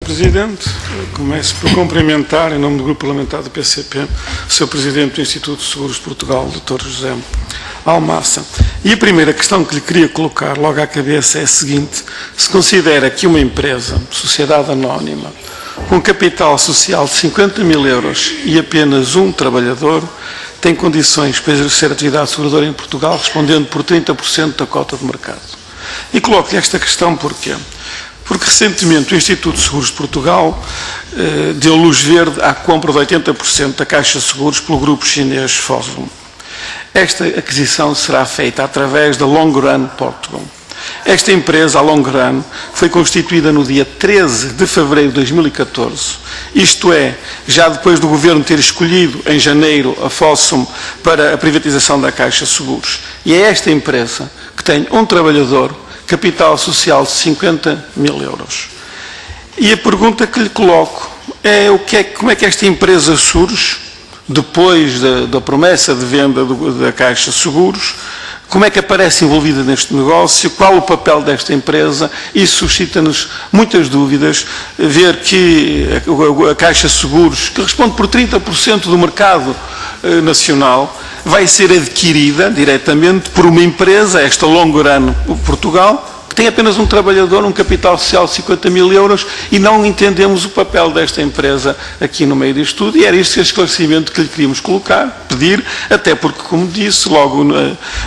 Presidente. Começo por cumprimentar, em nome do Grupo Parlamentar do PCP, o Sr. Presidente do Instituto de Seguros de Portugal, Dr. José Almassa. E a primeira questão que lhe queria colocar logo à cabeça é a seguinte: se considera que uma empresa, sociedade anónima, com capital social de 50 mil euros e apenas um trabalhador, tem condições para exercer atividade seguradora em Portugal, respondendo por 30% da cota de mercado? E coloco-lhe esta questão porquê? Porque recentemente o Instituto de Seguros de Portugal deu luz verde à compra de 80% da Caixa de Seguros pelo grupo chinês Fosun. Esta aquisição será feita através da Long Run Portugal. Esta empresa, a Long Run, foi constituída no dia 13 de fevereiro de 2014, isto é, já depois do Governo ter escolhido em janeiro a Fosun para a privatização da Caixa de Seguros. E é esta empresa que tem um trabalhador, capital social de 50 mil euros. E a pergunta que lhe coloco é como é que esta empresa surge, depois da promessa de venda da Caixa de Seguros, como é que aparece envolvida neste negócio, qual o papel desta empresa? Isso suscita-nos muitas dúvidas, ver que a Caixa de Seguros, que responde por 30% do mercado nacional, vai ser adquirida diretamente por uma empresa, esta Long Run Portugal, que tem apenas um trabalhador, um capital social de 50 mil euros, e não entendemos o papel desta empresa aqui no meio disto tudo, e era este esclarecimento que lhe queríamos colocar, pedir, até porque, como disse logo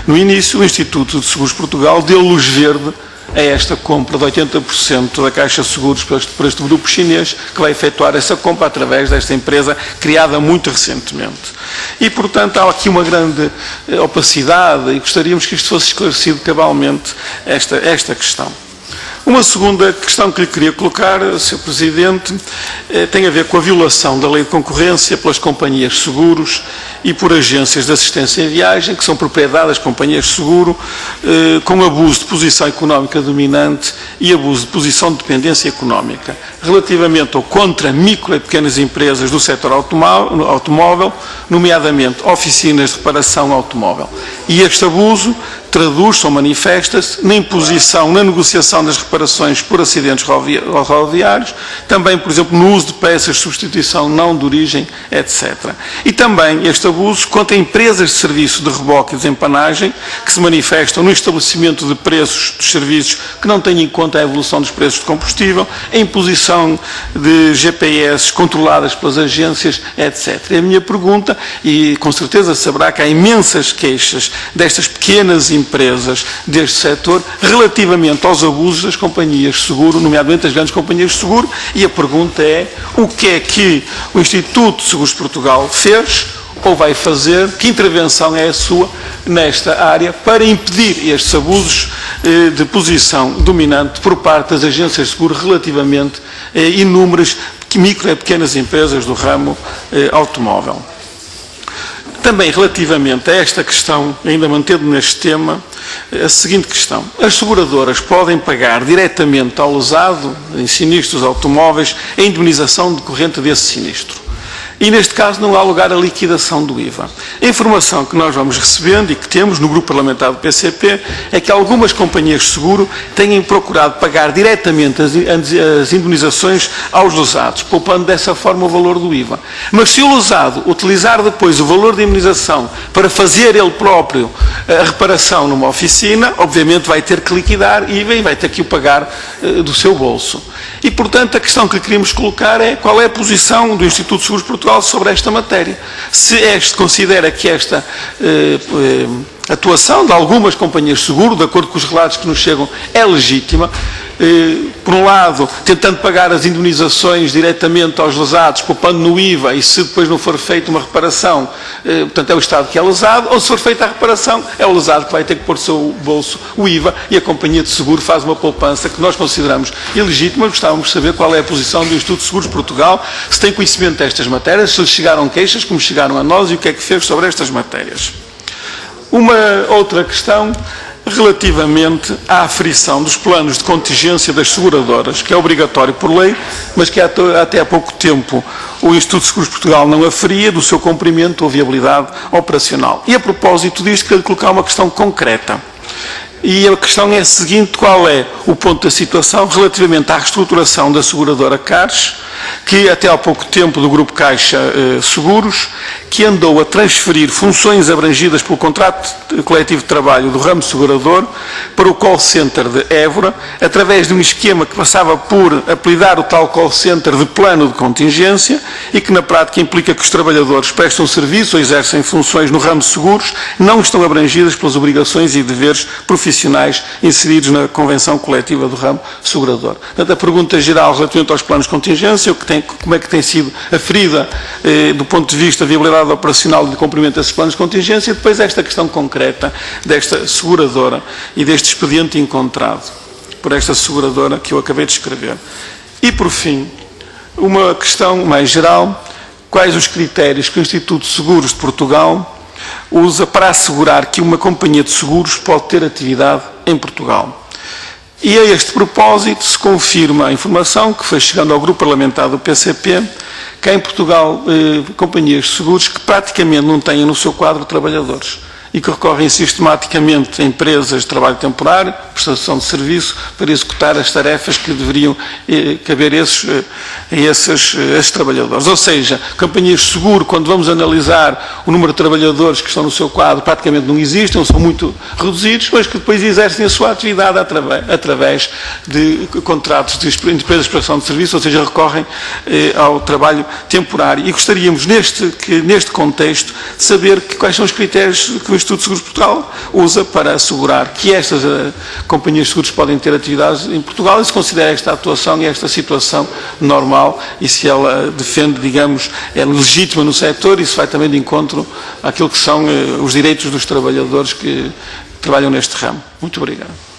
no início, o Instituto de Seguros de Portugal deu luz verde a esta compra de 80% da Caixa de Seguros por este grupo chinês, que vai efetuar essa compra através desta empresa criada muito recentemente. E, portanto, há aqui uma grande opacidade e gostaríamos que isto fosse esclarecido cabalmente, esta questão. Uma segunda questão que lhe queria colocar, Sr. Presidente, tem a ver com a violação da lei de concorrência pelas companhias de seguros e por agências de assistência em viagem, que são propriedade das companhias de seguro, com abuso de posição económica dominante e abuso de posição de dependência económica, relativamente ou contra micro e pequenas empresas do setor automóvel, nomeadamente oficinas de reparação automóvel. E este abuso traduz-se ou manifesta-se na imposição, na negociação das reparações por acidentes rodoviários, também, por exemplo, no uso de peças de substituição não de origem, etc. E também este abuso contra empresas de serviço de reboque e desempanagem, que se manifestam no estabelecimento de preços dos serviços que não têm em conta a evolução dos preços de combustível, a imposição de GPS controladas pelas agências, etc. E a minha pergunta, e com certeza saberá que há imensas queixas destas pequenas empresas deste setor relativamente aos abusos das companhias de seguro, nomeadamente as grandes companhias de seguro, e a pergunta é: o que é que o Instituto de Seguros de Portugal fez ou vai fazer, que intervenção é a sua nesta área para impedir estes abusos de posição dominante por parte das agências de seguro relativamente a inúmeras micro e pequenas empresas do ramo automóvel? Também relativamente a esta questão, ainda mantendo neste tema, a seguinte questão: as seguradoras podem pagar diretamente ao lesado em sinistros automóveis a indemnização decorrente desse sinistro. E, neste caso, não há lugar à liquidação do IVA. A informação que nós vamos recebendo e que temos no Grupo Parlamentar do PCP é que algumas companhias de seguro têm procurado pagar diretamente as indemnizações aos lesados, poupando dessa forma o valor do IVA. Mas se o lesado utilizar depois o valor de indemnização para fazer ele próprio a reparação numa oficina, obviamente vai ter que liquidar IVA e vai ter que o pagar do seu bolso. E, portanto, a questão que lhe queríamos colocar é: qual é a posição do Instituto de Seguros de Portugal sobre esta matéria? Se considera que esta atuação de algumas companhias de seguro, de acordo com os relatos que nos chegam, é legítima, por um lado, tentando pagar as indemnizações diretamente aos lesados, poupando no IVA, e se depois não for feita uma reparação, portanto é o Estado que é lesado, ou se for feita a reparação, é o lesado que vai ter que pôr no seu bolso o IVA, e a companhia de seguro faz uma poupança que nós consideramos ilegítima. Gostávamos de saber qual é a posição do Instituto de Seguros de Portugal, se tem conhecimento destas matérias, se lhe chegaram queixas, como chegaram a nós, e o que é que fez sobre estas matérias. Uma outra questão relativamente à aferição dos planos de contingência das seguradoras, que é obrigatório por lei, mas que até há pouco tempo o Instituto de Seguros de Portugal não aferia, do seu cumprimento ou viabilidade operacional. E a propósito disto, quero colocar uma questão concreta. E a questão é a seguinte: qual é o ponto da situação relativamente à reestruturação da seguradora CARES, que até há pouco tempo do Grupo Caixa Seguros, que andou a transferir funções abrangidas pelo contrato coletivo de trabalho do ramo segurador para o call center de Évora, através de um esquema que passava por apelidar o tal call center de plano de contingência e que na prática implica que os trabalhadores prestam serviço ou exercem funções no ramo de seguros não estão abrangidas pelas obrigações e deveres profissionais inseridos na Convenção Coletiva do ramo segurador. Portanto, a pergunta geral relativamente aos planos de contingência, como é que tem sido aferida do ponto de vista da viabilidade operacional de cumprimento desses planos de contingência, e depois esta questão concreta desta seguradora e deste expediente encontrado por esta seguradora que eu acabei de escrever. E, por fim, uma questão mais geral: quais os critérios que o Instituto de Seguros de Portugal usa para assegurar que uma companhia de seguros pode ter atividade em Portugal? E a este propósito se confirma a informação que foi chegando ao grupo parlamentar do PCP, que há em Portugal companhias de seguros que praticamente não têm no seu quadro trabalhadores e que recorrem sistematicamente a empresas de trabalho temporário, prestação de serviço, para executar as tarefas que deveriam caber a esses trabalhadores. Ou seja, companhias de seguro, quando vamos analisar o número de trabalhadores que estão no seu quadro, praticamente não existem, são muito reduzidos, mas que depois exercem a sua atividade através de contratos de empresas de prestação de serviço, ou seja, recorrem ao trabalho temporário. E gostaríamos, neste contexto, de saber quais são os critérios que o Instituto de Seguros de Portugal usa para assegurar que estas companhias de seguros podem ter atividades em Portugal, e se considera esta atuação e esta situação normal, e se ela defende, digamos, é legítima no setor, e se vai também de encontro àquilo que são os direitos dos trabalhadores que trabalham neste ramo. Muito obrigado.